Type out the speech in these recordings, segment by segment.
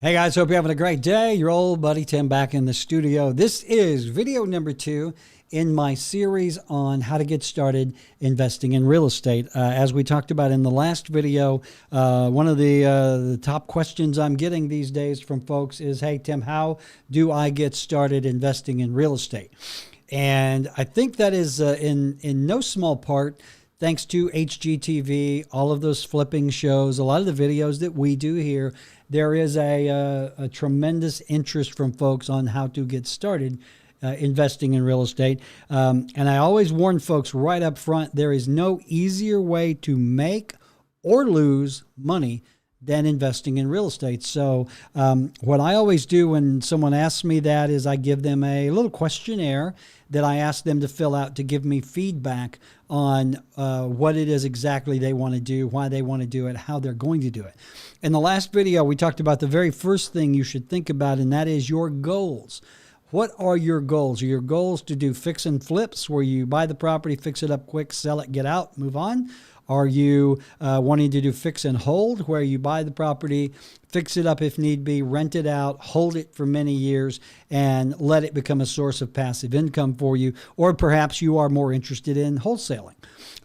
Hey guys, hope you're having a great day. Your old buddy Tim back in the studio. This is video number 2 in my series on how to get started investing in real estate. As we talked about in the last video, one of the top questions I'm getting these days from folks is, hey Tim, how do I get started investing in real estate? And I think that is in no small part thanks to HGTV, all of those flipping shows, a lot of the videos that we do here. There is a tremendous interest from folks on how to get started investing in real estate. And I always warn folks right up front, there is no easier way to make or lose money than investing in real estate. So what I always do when someone asks me that is I give them a little questionnaire that I ask them to fill out to give me feedback on what it is exactly they want to do, why they want to do it, how they're going to do it. In the last video, we talked about the very first thing you should think about, and that is your goals. What are your goals? Are your goals to do fix and flips where you buy the property, fix it up quick, sell it, get out, move on? Are you wanting to do fix and hold where you buy the property, fix it up if need be, rent it out, hold it for many years, and let it become a source of passive income for you? Or perhaps you are more interested in wholesaling.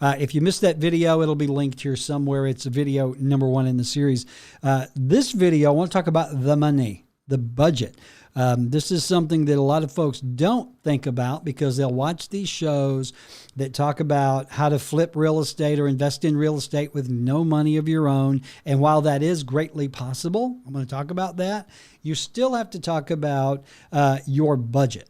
If you missed that video, it'll be linked here somewhere. It's video number 1 in the series. This video, I want to talk about the money, the budget. This is something that a lot of folks don't think about because they'll watch these shows that talk about how to flip real estate or invest in real estate with no money of your own. And while that is greatly possible, I'm going to talk about that, you still have to talk about your budget.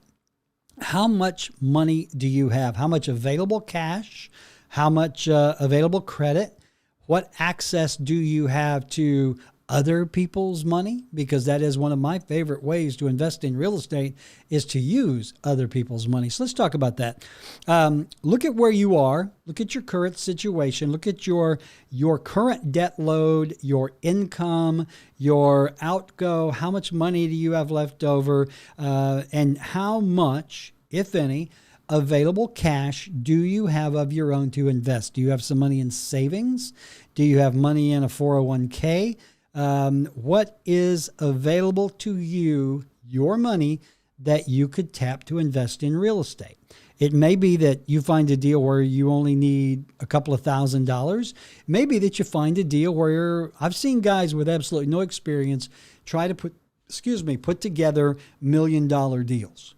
How much money do you have? How much available cash? How much available credit? What access do you have to other people's money? Because that is one of my favorite ways to invest in real estate is to use other people's money. So let's talk about that. Look at where you are. Look at your current situation. Look at your current debt load, your income, your outgo. How much money do you have left over? And how much, if any, available cash do you have of your own to invest? Do you have some money in savings? Do you have money in a 401k? What is available to you, your money, that you could tap to invest in real estate? It may be that you find a deal where you only need a couple of $1,000s. Maybe that you find a deal where I've seen guys with absolutely no experience try to put together $1 million deals.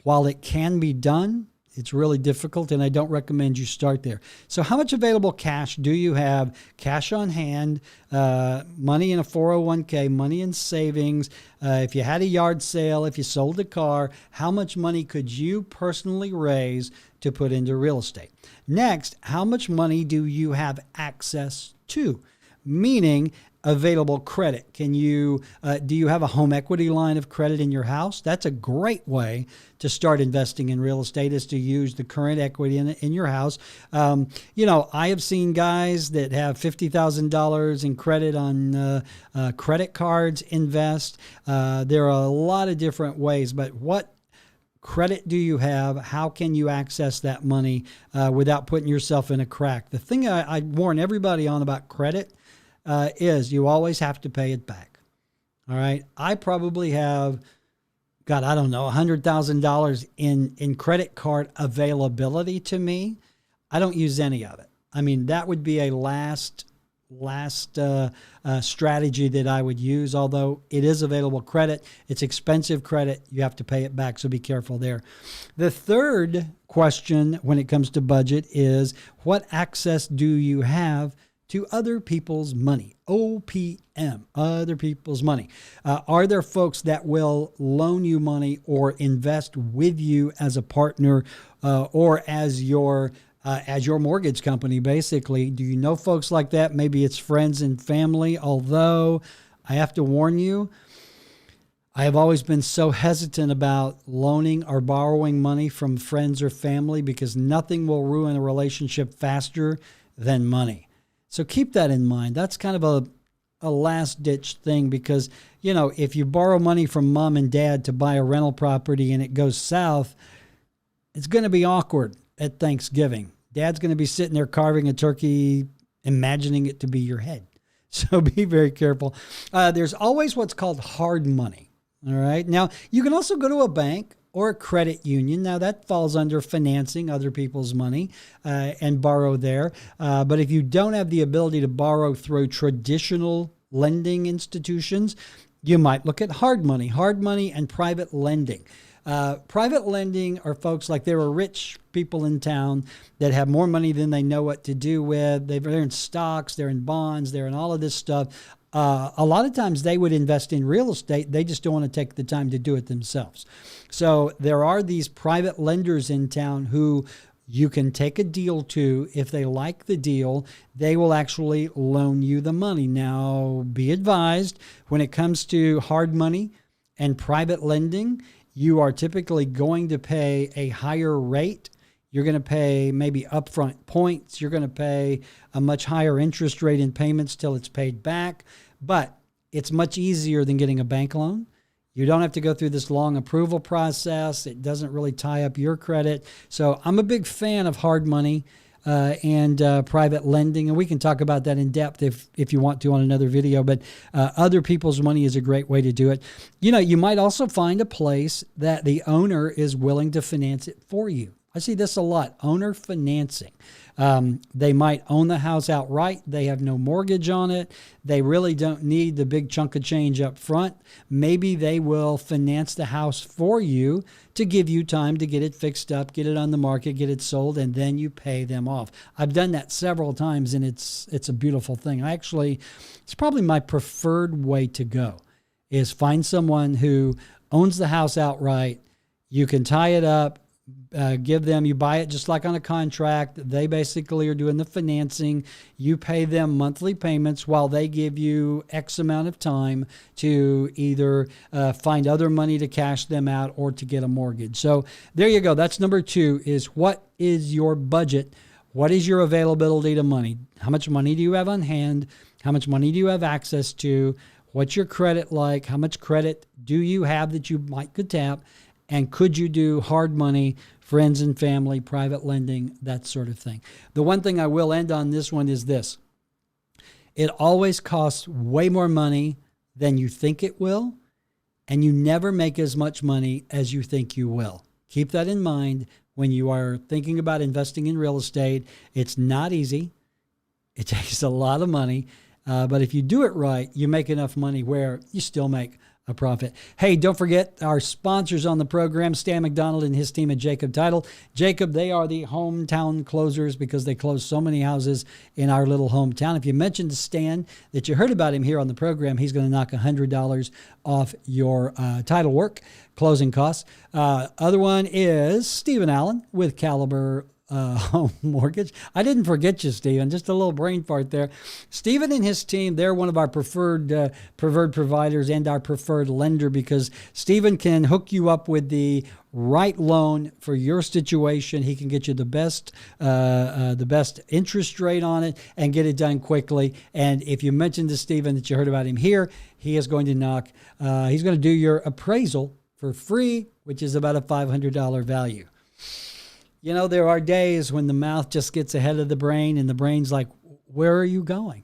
While it can be done, it's really difficult, and I don't recommend you start there. So how much available cash do you have? Cash on hand, money in a 401k, money in savings. If you had a yard sale, if you sold a car, how much money could you personally raise to put into real estate? Next, how much money do you have access to? Meaning, available credit. Do you have a home equity line of credit in your house? That's a great way to start investing in real estate, is to use the current equity in your house. I have seen guys that have $50,000 in credit on credit cards invest. There are a lot of different ways, but what credit do you have? How can you access that money without putting yourself in a crack? The thing I warn everybody on about credit is you always have to pay it back. All right. I probably have, $100,000 in credit card availability to me. I don't use any of it. I mean, that would be a last strategy that I would use, although it is available credit. It's expensive credit. You have to pay it back, so be careful there. The third question when it comes to budget is, what access do you have to other people's money? OPM, other people's money. Are there folks that will loan you money or invest with you as a partner or as your mortgage company, basically? Do you know folks like that? Maybe it's friends and family, although I have to warn you, I have always been so hesitant about loaning or borrowing money from friends or family because nothing will ruin a relationship faster than money. So keep that in mind. That's kind of a last-ditch thing because, if you borrow money from mom and dad to buy a rental property and it goes south, it's going to be awkward at Thanksgiving. Dad's going to be sitting there carving a turkey, imagining it to be your head. So be very careful. There's always what's called hard money. All right. Now, you can also go to a bank or a credit union. Now, that falls under financing other people's money and borrow there. But if you don't have the ability to borrow through traditional lending institutions, you might look at hard money and private lending. Private lending are folks like there are rich people in town that have more money than they know what to do with. They're in stocks, they're in bonds, they're in all of this stuff. A lot of times they would invest in real estate. They just don't want to take the time to do it themselves. So there are these private lenders in town who you can take a deal to. If they like the deal, they will actually loan you the money. Now, be advised, when it comes to hard money and private lending, you are typically going to pay a higher rate. You're going to pay maybe upfront points. You're going to pay a much higher interest rate in payments till it's paid back. But it's much easier than getting a bank loan. You don't have to go through this long approval process. It doesn't really tie up your credit. So I'm a big fan of hard money and private lending. And we can talk about that in depth if you want to on another video. But other people's money is a great way to do it. You know, you might also find a place that the owner is willing to finance it for you. I see this a lot, owner financing. They might own the house outright. They have no mortgage on it. They really don't need the big chunk of change up front. Maybe they will finance the house for you to give you time to get it fixed up, get it on the market, get it sold, and then you pay them off. I've done that several times, and it's a beautiful thing. It's probably my preferred way to go, is find someone who owns the house outright. You can tie it up. You buy it just like on a contract. They basically are doing the financing. You pay them monthly payments while they give you X amount of time to either find other money to cash them out or to get a mortgage. So there you go. That's number 2, is what is your budget? What is your availability to money? How much money do you have on hand? How much money do you have access to? What's your credit like? How much credit do you have that you could tap? And could you do hard money, friends and family, private lending, that sort of thing? The one thing I will end on this one is this. It always costs way more money than you think it will, and you never make as much money as you think you will. Keep that in mind when you are thinking about investing in real estate. It's not easy. It takes a lot of money, but if you do it right, you make enough money where you still make a profit. Hey, don't forget our sponsors on the program, Stan McDonald and his team at Jacob Title. Jacob, they are the hometown closers because they close so many houses in our little hometown. If you mentioned to Stan that you heard about him here on the program, he's going to knock $100 off your title work, closing costs. Other one is Stephen Allen with Caliber home mortgage. I didn't forget you, Stephen. Just a little brain fart there. Stephen and his team, they're one of our preferred providers and our preferred lender because Stephen can hook you up with the right loan for your situation. He can get you the best interest rate on it and get it done quickly. And if you mentioned to Stephen that you heard about him here, he is going to he's going to do your appraisal for free, which is about a $500 value. You know, there are days when the mouth just gets ahead of the brain and the brain's like, where are you going?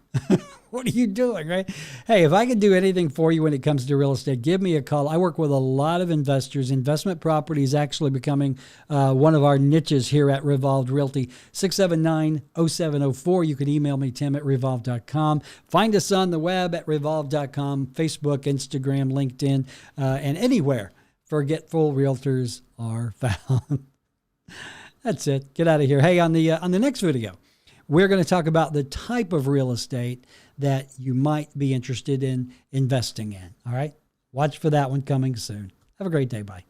What are you doing, right? Hey, if I can do anything for you when it comes to real estate, give me a call. I work with a lot of investors. Investment property is actually becoming one of our niches here at Revolved Realty. 679-0704. You can email me, tim@revolve.com. Find us on the web at revolve.com, Facebook, Instagram, LinkedIn, and anywhere forgetful realtors are found. That's it. Get out of here. Hey, on the next video, we're going to talk about the type of real estate that you might be interested in investing in. All right? Watch for that one coming soon. Have a great day. Bye.